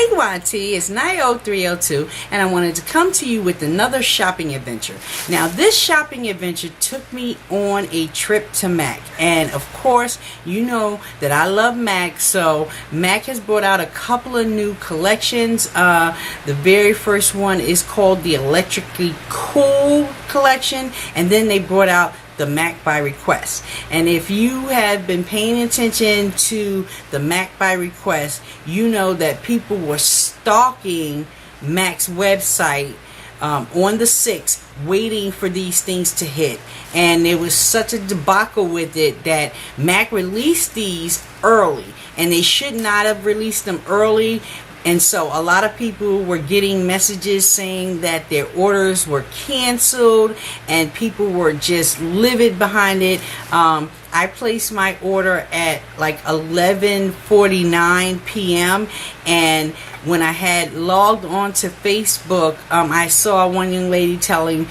Hey YT, it's 90302 and I wanted to come to you with another shopping adventure. Now this shopping adventure took me on a trip to MAC, and of course you know that I love MAC, so MAC has brought out a couple of new collections. The very first one is called the Electrically Cool collection, and then they brought out the MAC by request. And if you have been paying attention to the MAC by request, you know that people were stalking MAC's website on the 6th waiting for these things to hit, and there was such a debacle with it that MAC released these early, and they should not have released them early. And so a lot of people were getting messages saying that their orders were canceled, and people were just livid behind it. I placed my order at like 11:49 p.m. and when I had logged on to Facebook, I saw one young lady telling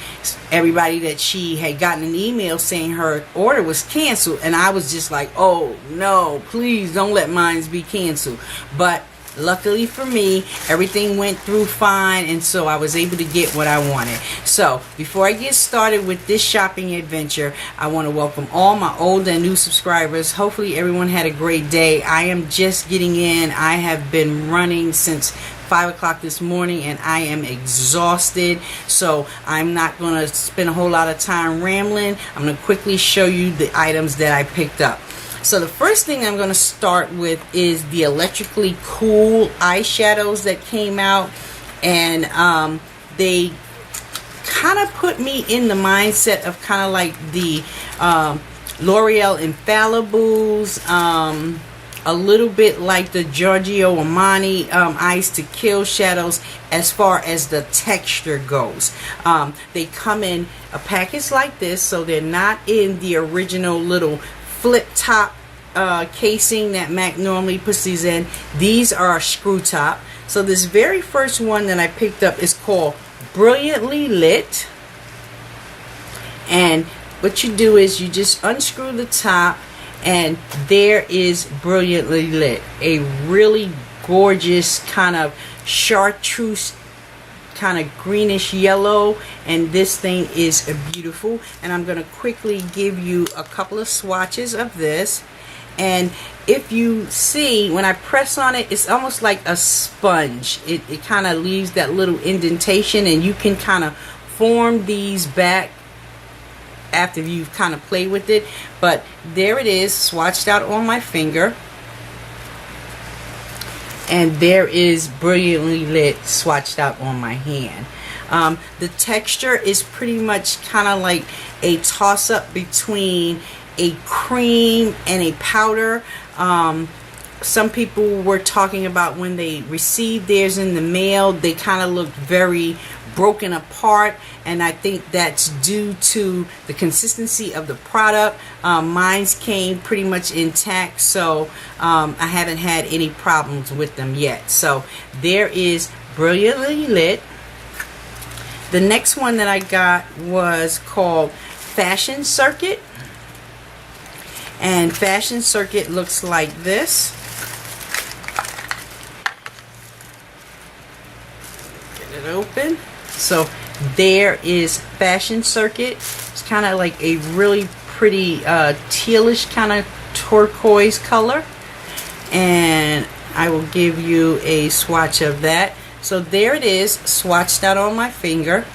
everybody that she had gotten an email saying her order was canceled, and I was just like, oh no, please don't let mine be canceled. But luckily for me, everything went through fine, and so I was able to get what I wanted. So before I get started with this shopping adventure, I want to welcome all my old and new subscribers. Hopefully everyone had a great day. I am just getting in. I have been running since 5 o'clock this morning and I am exhausted, so I'm not going to spend a whole lot of time rambling. I'm going to quickly show you the items that I picked up. So the first thing I'm going to start with is the Electrically Cool eyeshadows that came out, and they kind of put me in the mindset of kind of like the L'Oreal Infallibles, a little bit like the Giorgio Armani Eyes to Kill shadows as far as the texture goes. They come in a package like this, so they're not in the original little flip top casing that MAC normally puts these in. These are a screw top. So this very first one that I picked up is called Brilliantly Lit, and what you do is you just unscrew the top and there is Brilliantly Lit, a really gorgeous kind of chartreuse kind of greenish yellow, and this thing is beautiful. And I'm going to quickly give you a couple of swatches of this, and if you see when I press on it, it's almost like a sponge. It kind of leaves that little indentation, and you can kind of form these back after you've kind of played with it. But there it is, swatched out on my finger, and there is Brilliantly Lit swatched out on my hand. The texture is pretty much kind of like a toss-up between a cream and a powder. Some people were talking about when they received theirs in the mail, they kind of looked very broken apart, and I think that's due to the consistency of the product. Mine's came pretty much intact, so I haven't had any problems with them yet. So there is Brilliantly Lit. The next one that I got was called Fashion Circuit, and Fashion Circuit looks like this. Get it open. So there is Fashion Circuit. It's kind of like a really pretty tealish kind of turquoise color, and I will give you a swatch of that. So there it is, swatched out on my finger,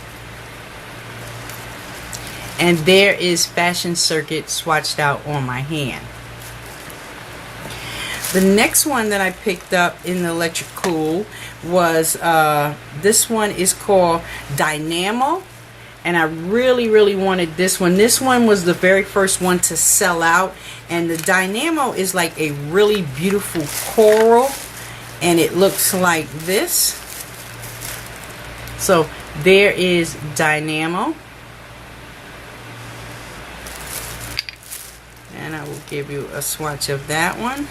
and there is Fashion Circuit swatched out on my hand. The next one that I picked up in the Electric Cool was this one is called Dynamo, and I really wanted this one. This one was the very first one to sell out, and the Dynamo is like a really beautiful coral, and it looks like this. So there is Dynamo, and I will give you a swatch of that one.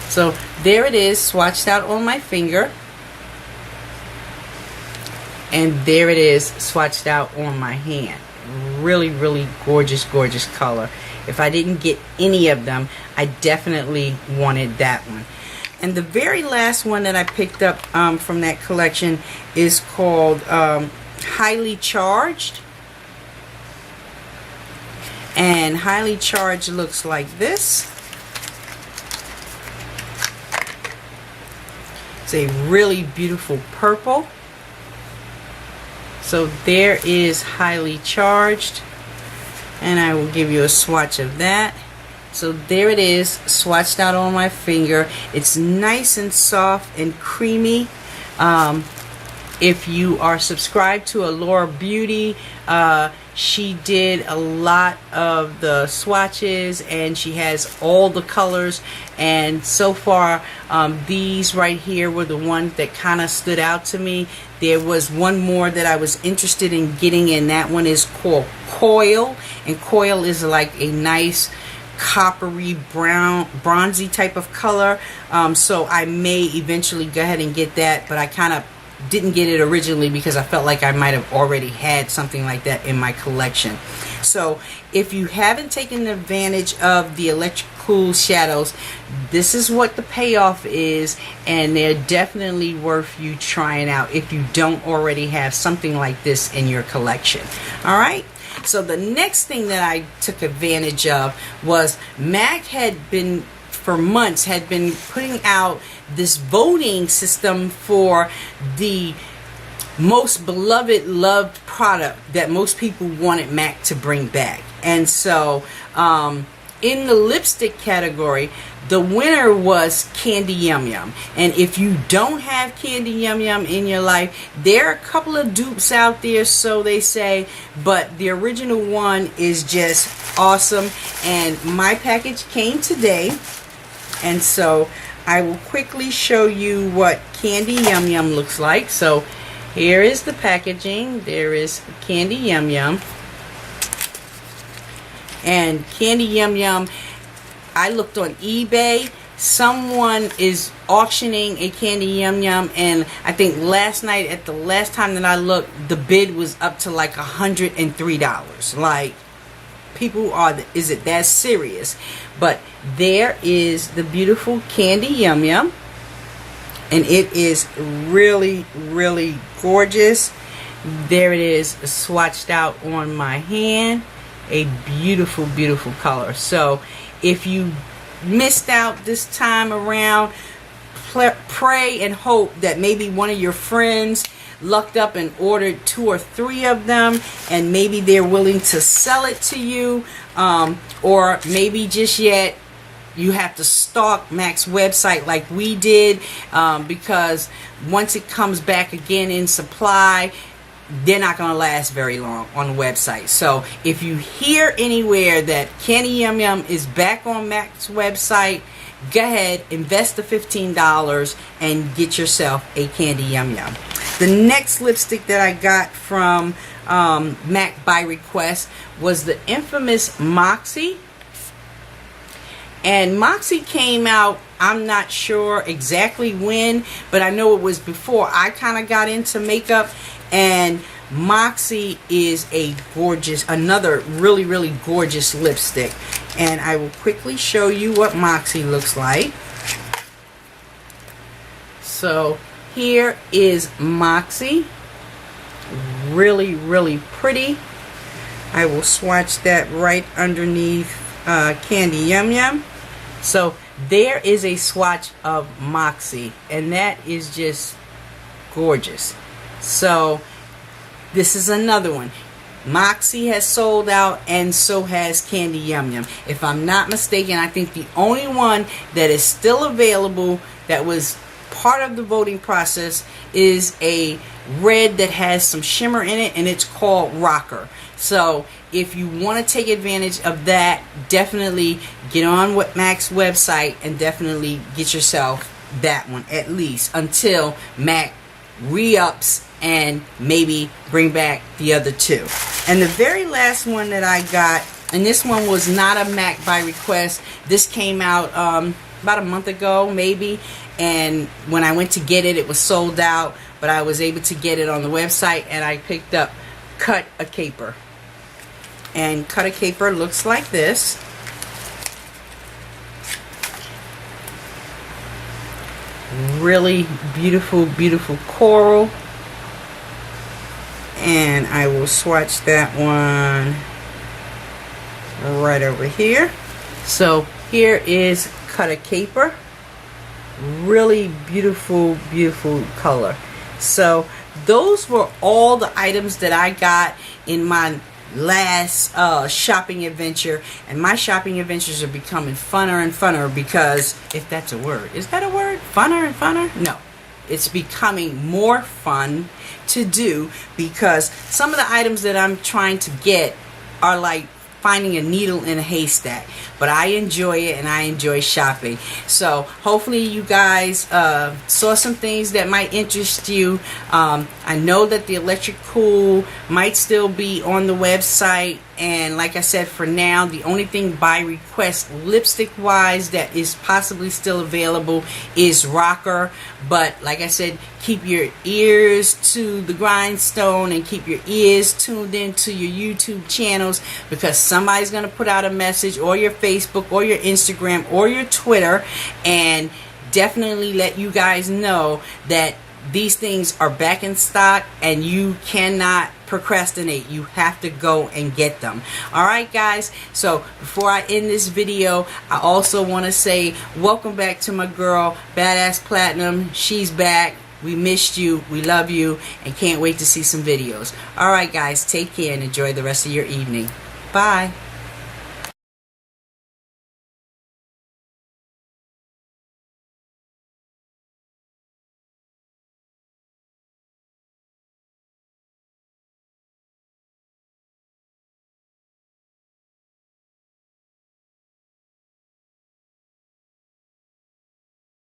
So there it is, swatched out on my finger, and there it is, swatched out on my hand. Really gorgeous color. If I didn't get any of them, I definitely wanted that one. And the very last one that I picked up from that collection is called Highly Charged. And Highly Charged looks like this. It's a really beautiful purple. So there is Highly Charged, and I will give you a swatch of that. So there it is, swatched out on my finger. It's nice and soft and creamy. If you are subscribed to Allure Beauty, she did a lot of the swatches, and she has all the colors, and so far these right here were the ones that kind of stood out to me. There was one more that I was interested in getting, and that one is called Coil, and Coil is like a nice coppery brown, bronzy type of color. So I may eventually go ahead and get that, but I kind of didn't get it originally because I felt like I might have already had something like that in my collection. So if you haven't taken advantage of the Electric Cool shadows, this is what the payoff is, and they're definitely worth you trying out if you don't already have something like this in your collection. Alright, so the next thing that I took advantage of was MAC had been, for months, had been putting out this voting system for the most beloved, loved product that most people wanted MAC to bring back. And so in the lipstick category, the winner was Candy Yum Yum. And if you don't have Candy Yum Yum in your life, there are a couple of dupes out there, so they say, but the original one is just awesome. And my package came today, and so I will quickly show you what Candy Yum Yum looks like. So here is the packaging. There is Candy Yum Yum. And Candy Yum Yum, I looked on eBay. Someone is auctioning a Candy Yum Yum, and I think last night, at the last time that I looked, the bid was up to like $103. Like, people are, is it that serious? But there is the beautiful Candy Yum Yum, and it is really, really gorgeous. There it is, swatched out on my hand. A beautiful, beautiful color. So if you missed out this time around, pray and hope that maybe one of your friends lucked up and ordered 2 or 3 of them, and maybe they're willing to sell it to you, or maybe just yet you have to stalk MAC's website like we did, because once it comes back again in supply, they're not going to last very long on the website. So if you hear anywhere that Candy Yum Yum is back on MAC's website, go ahead, invest the $15 and get yourself a Candy Yum Yum. The next lipstick that I got from MAC by request was the infamous Moxie. And Moxie came out, I'm not sure exactly when, but I know it was before I kind of got into makeup. And Moxie is a gorgeous, another really, really gorgeous lipstick. And I will quickly show you what Moxie looks like. So here is Moxie. Really, really pretty. I will swatch that right underneath Candy Yum Yum. So there is a swatch of Moxie, and that is just gorgeous. So this is another one. Moxie has sold out, and so has Candy Yum Yum. If I'm not mistaken, I think the only one that is still available that was part of the voting process is a red that has some shimmer in it, and it's called Rocker. So if you want to take advantage of that, definitely get on with MAC's website and definitely get yourself that one, at least until MAC re-ups and maybe bring back the other 2. And the very last one that I got, and this one was not a MAC by request. This came out about a month ago maybe, and when I went to get it, it was sold out, but I was able to get it on the website, and I picked up Cut a Caper. And Cut a Caper looks like this. Really beautiful, beautiful coral. And I will swatch that one right over here. So here is Cut a Caper. Really beautiful, beautiful color. So those were all the items that I got in my last shopping adventure, and my shopping adventures are becoming funner and funner, because, if that's a word, is that a word? Funner and funner? No, it's becoming more fun to do, because some of the items that I'm trying to get are like finding a needle in a haystack, but I enjoy it and I enjoy shopping. So hopefully you guys saw some things that might interest you. I know that the Electric Cool might still be on the website, and like I said, for now, the only thing by request lipstick wise that is possibly still available is Rocker. But like I said, keep your ears to the grindstone and keep your ears tuned into your YouTube channels, because somebody's going to put out a message, or your Facebook or your Instagram or your Twitter, and definitely let you guys know that these things are back in stock and you cannot procrastinate. You have to go and get them. Alright guys, so before I end this video, I also want to say welcome back to my girl Badass Platinum. She's back. We missed you, we love you, and can't wait to see some videos. Alright guys, take care and enjoy the rest of your evening. Bye.